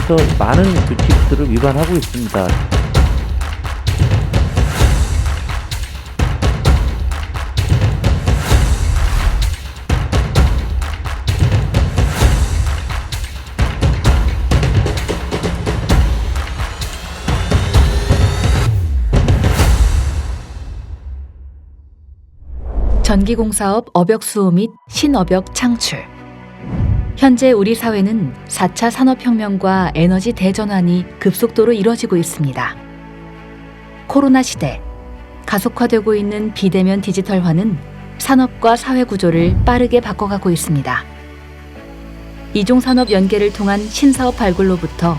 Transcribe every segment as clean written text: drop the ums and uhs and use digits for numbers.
그래서 많은 규칙들을 위반하고 있습니다. 전기공사업 업역 수호 및 신업역 창출. 현재 우리 사회는 4차 산업혁명과 에너지 대전환이 급속도로 이뤄지고 있습니다. 코로나 시대, 가속화되고 있는 비대면 디지털화는 산업과 사회 구조를 빠르게 바꿔가고 있습니다. 이종산업 연계를 통한 신사업 발굴로부터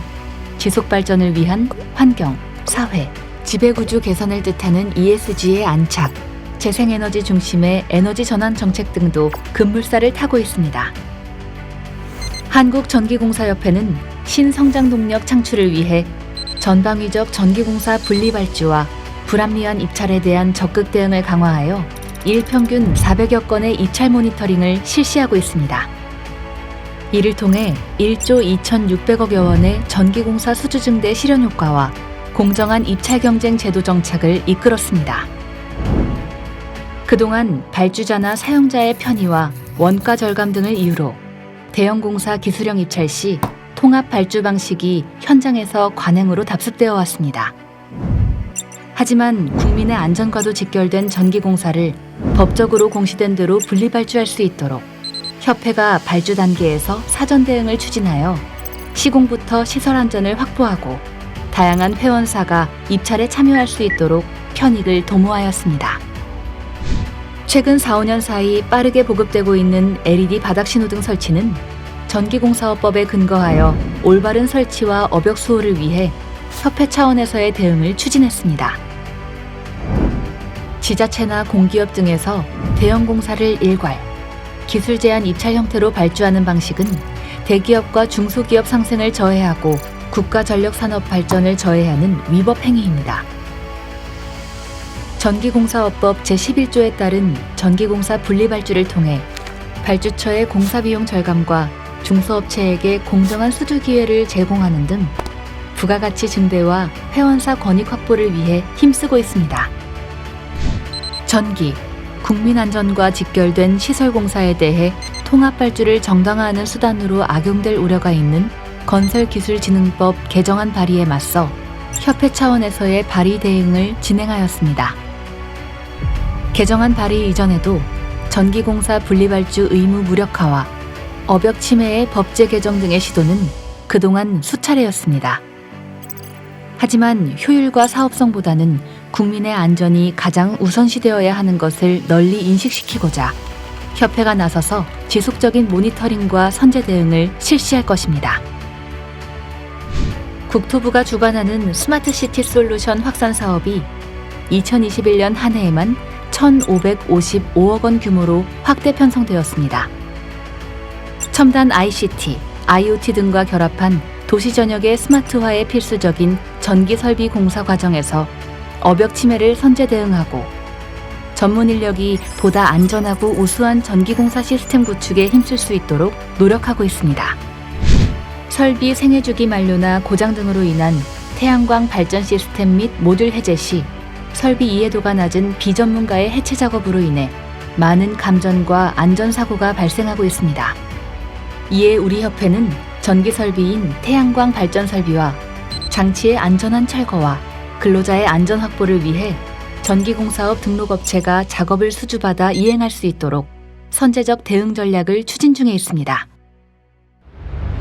지속 발전을 위한 환경, 사회, 지배구조 개선을 뜻하는 ESG의 안착, 재생에너지 중심의 에너지 전환 정책 등도 급물살을 타고 있습니다. 한국전기공사협회는 신성장 동력 창출을 위해 전방위적 전기공사 분리발주와 불합리한 입찰에 대한 적극 대응을 강화하여 일평균 400여 건의 입찰 모니터링을 실시하고 있습니다. 이를 통해 1조 2,600억여 원의 전기공사 수주증대 실현 효과와 공정한 입찰 경쟁 제도 정착을 이끌었습니다. 그동안 발주자나 사용자의 편의와 원가 절감 등을 이유로 대형공사 기술형 입찰 시 통합 발주 방식이 현장에서 관행으로 답습되어 왔습니다. 하지만 국민의 안전과도 직결된 전기공사를 법적으로 공시된 대로 분리발주할 수 있도록 협회가 발주 단계에서 사전 대응을 추진하여 시공부터 시설 안전을 확보하고 다양한 회원사가 입찰에 참여할 수 있도록 편익을 도모하였습니다. 최근 4, 5년 사이 빠르게 보급되고 있는 LED 바닥신호등 설치는 전기공사업법에 근거하여 올바른 설치와 업역 수호를 위해 협회 차원에서의 대응을 추진했습니다. 지자체나 공기업 등에서 대형 공사를 일괄, 기술 제한 입찰 형태로 발주하는 방식은 대기업과 중소기업 상생을 저해하고 국가 전력 산업 발전을 저해하는 위법 행위입니다. 전기공사업법 제11조에 따른 전기공사 분리발주를 통해 발주처의 공사비용 절감과 중소업체에게 공정한 수주 기회를 제공하는 등 부가가치 증대와 회원사 권익 확보를 위해 힘쓰고 있습니다. 전기, 국민 안전과 직결된 시설공사에 대해 통합발주를 정당화하는 수단으로 악용될 우려가 있는 건설기술진흥법 개정안 발의에 맞서 협회 차원에서의 발의 대응을 진행하였습니다. 개정안 발의 이전에도 전기공사 분리발주 의무 무력화와 업역 침해의 법제 개정 등의 시도는 그동안 수차례였습니다. 하지만 효율과 사업성보다는 국민의 안전이 가장 우선시되어야 하는 것을 널리 인식시키고자 협회가 나서서 지속적인 모니터링과 선제 대응을 실시할 것입니다. 국토부가 주관하는 스마트시티 솔루션 확산 사업이 2021년 한 해에만 1,555억 원 규모로 확대 편성되었습니다. 첨단 ICT, IoT 등과 결합한 도시 전역의 스마트화에 필수적인 전기 설비 공사 과정에서 업역 침해를 선제 대응하고 전문 인력이 보다 안전하고 우수한 전기공사 시스템 구축에 힘쓸 수 있도록 노력하고 있습니다. 설비 생애주기 만료나 고장 등으로 인한 태양광 발전 시스템 및 모듈 해제 시 설비 이해도가 낮은 비전문가의 해체 작업으로 인해 많은 감전과 안전사고가 발생하고 있습니다. 이에 우리 협회는 전기 설비인 태양광 발전 설비와 장치의 안전한 철거와 근로자의 안전 확보를 위해 전기공사업 등록업체가 작업을 수주받아 이행할 수 있도록 선제적 대응 전략을 추진 중에 있습니다.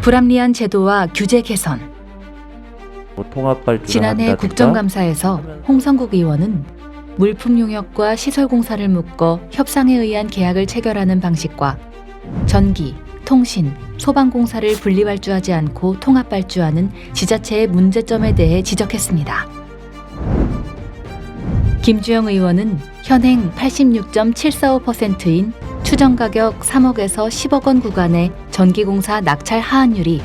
불합리한 제도와 규제 개선. 통합발주를 지난해 한다든가 국정감사에서 홍성국 의원은 물품 용역과 시설 공사를 묶어 협상에 의한 계약을 체결하는 방식과 전기, 통신, 소방공사를 분리발주하지 않고 통합발주하는 지자체의 문제점에 대해 지적했습니다. 김주영 의원은 현행 86.745%인 추정가격 3억에서 10억 원 구간의 전기공사 낙찰 하한율이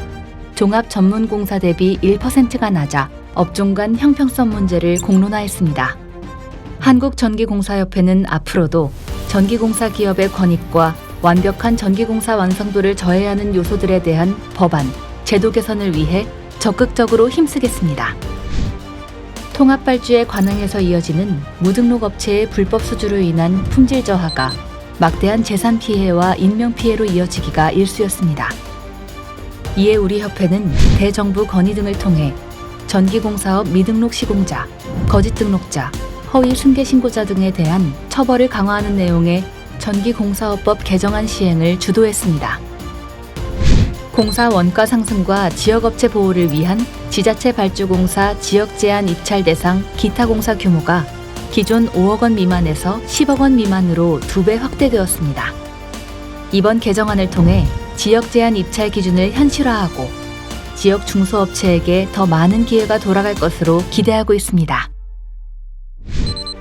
종합전문공사 대비 1%가 낮아 업종 간 형평성 문제를 공론화했습니다. 한국전기공사협회는 앞으로도 전기공사 기업의 권익과 완벽한 전기공사 완성도를 저해하는 요소들에 대한 법안, 제도 개선을 위해 적극적으로 힘쓰겠습니다. 통합발주에 관행해서 이어지는 무등록 업체의 불법 수주로 인한 품질 저하가 막대한 재산 피해와 인명 피해로 이어지기가 일쑤였습니다. 이에 우리 협회는 대정부 건의 등을 통해 전기공사업 미등록 시공자, 거짓 등록자, 허위 승계 신고자 등에 대한 처벌을 강화하는 내용의 전기공사업법 개정안 시행을 주도했습니다. 공사 원가 상승과 지역업체 보호를 위한 지자체 발주공사 지역제한 입찰 대상 기타 공사 규모가 기존 5억 원 미만에서 10억 원 미만으로 2배 확대되었습니다. 이번 개정안을 통해 지역 제한 입찰 기준을 현실화하고 지역 중소업체에게 더 많은 기회가 돌아갈 것으로 기대하고 있습니다.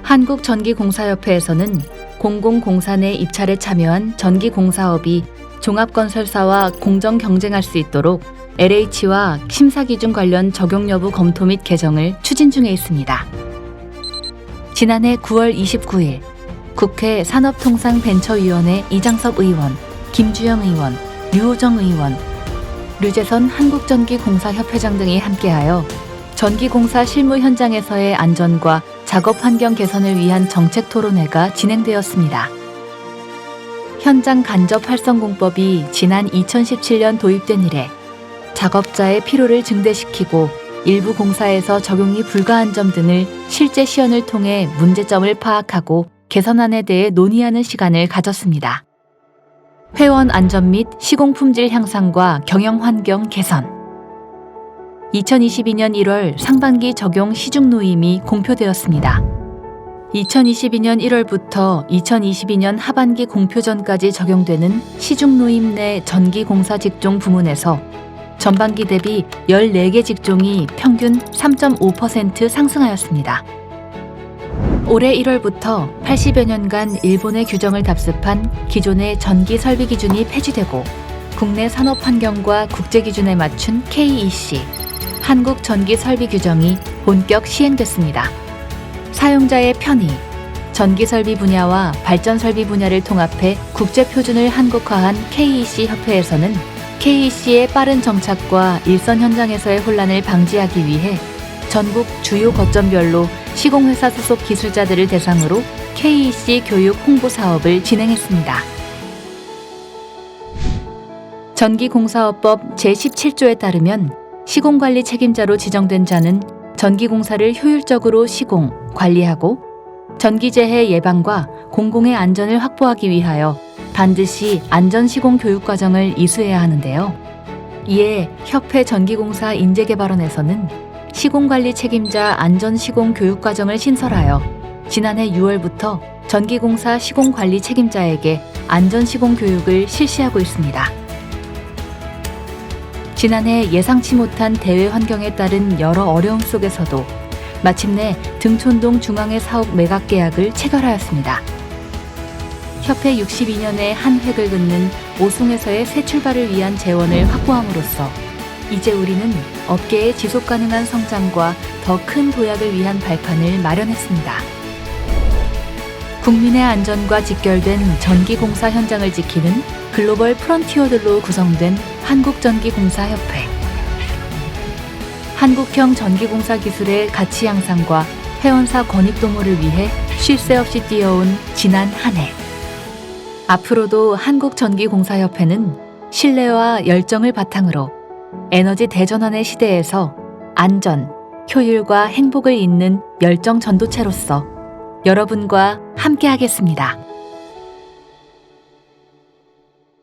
한국전기공사협회에서는 공공공사 내 입찰에 참여한 전기공사업이 종합건설사와 공정 경쟁할 수 있도록 LH와 심사기준 관련 적용 여부 검토 및 개정을 추진 중에 있습니다. 지난해 9월 29일 국회 산업통상벤처위원회 이장섭 의원, 김주영 의원, 류호정 의원, 류재선 한국전기공사협회장 등이 함께하여 전기공사 실무 현장에서의 안전과 작업 환경 개선을 위한 정책 토론회가 진행되었습니다. 현장 간접 활성공법이 지난 2017년 도입된 이래 작업자의 피로를 증대시키고 일부 공사에서 적용이 불가한 점 등을 실제 시연을 통해 문제점을 파악하고 개선안에 대해 논의하는 시간을 가졌습니다. 회원 안전 및 시공 품질 향상과 경영 환경 개선. 2022년 1월 상반기 적용 시중 노임이 공표되었습니다. 2022년 1월부터 2022년 하반기 공표 전까지 적용되는 시중 노임 내 전기공사 직종 부문에서 전반기 대비 14개 직종이 평균 3.5% 상승하였습니다. 올해 1월부터 80여 년간 일본의 규정을 답습한 기존의 전기 설비 기준이 폐지되고 국내 산업 환경과 국제 기준에 맞춘 KEC, 한국 전기 설비 규정이 본격 시행됐습니다. 사용자의 편의, 전기 설비 분야와 발전 설비 분야를 통합해 국제 표준을 한국화한 KEC 협회에서는 KEC의 빠른 정착과 일선 현장에서의 혼란을 방지하기 위해 전국 주요 거점별로 시공회사 소속 기술자들을 대상으로 KEC 교육 홍보 사업을 진행했습니다. 전기공사업법 제17조에 따르면 시공관리 책임자로 지정된 자는 전기공사를 효율적으로 시공, 관리하고 전기재해 예방과 공공의 안전을 확보하기 위하여 반드시 안전시공 교육과정을 이수해야 하는데요. 이에 협회 전기공사 인재개발원에서는 시공관리 책임자 안전시공 교육과정을 신설하여 지난해 6월부터 전기공사 시공관리 책임자에게 안전시공 교육을 실시하고 있습니다. 지난해 예상치 못한 대외 환경에 따른 여러 어려움 속에서도 마침내 등촌동 중앙의 사업 매각 계약을 체결하였습니다. 협회 62년의 한 획을 긋는 오송에서의 새 출발을 위한 재원을 확보함으로써 이제 우리는 업계의 지속가능한 성장과 더 큰 도약을 위한 발판을 마련했습니다. 국민의 안전과 직결된 전기공사 현장을 지키는 글로벌 프론티어들로 구성된 한국전기공사협회. 한국형 전기공사 기술의 가치 향상과 회원사 권익 도모를 위해 쉴 새 없이 뛰어온 지난 한 해. 앞으로도 한국전기공사협회는 신뢰와 열정을 바탕으로 에너지 대전환의 시대에서 안전, 효율과 행복을 잇는 열정 전도체로서 여러분과 함께하겠습니다.